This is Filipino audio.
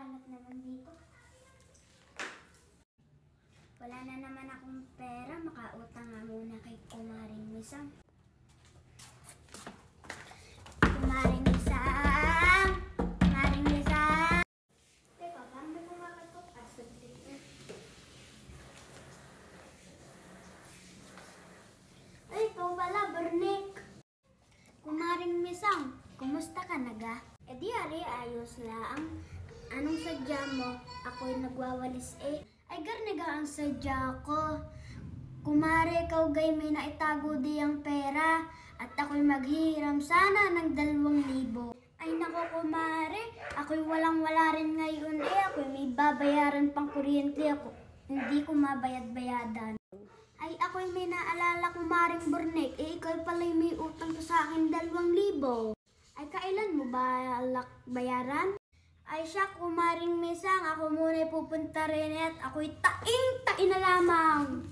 kalat naman dito. Wala na naman akong pera. Makautang nga muna kay Kumaring Misang. Kumaring Misang! Kumaring Misang! Teka, parang may kumakatok. Asabit na. Ay, ikaw pala, Bernick. Kumaring Misang, kumusta ka naga? Eh di ari, ayos lang. Anong sadya mo? Ako'y nagwawalis eh. Ay garniga ang sadya ko. Kumare, ikaw gay may naitago di ang pera. At ako'y maghihiram sana ng 2,000. Ay nako kumare, ako'y walang-wala rin ngayon eh. Ako'y may babayaran pang kuryente ako. Hindi ko mabayad-bayadan. Ay ako'y may naalala Kumaring Bernick. Eh ikaw pala'y may utang sa akin 2,000. Ay kailan mo balak bayaran? Ay siya, Kumaring Misang, ako muna pupunta rin at ako'y taing-tain na lamang.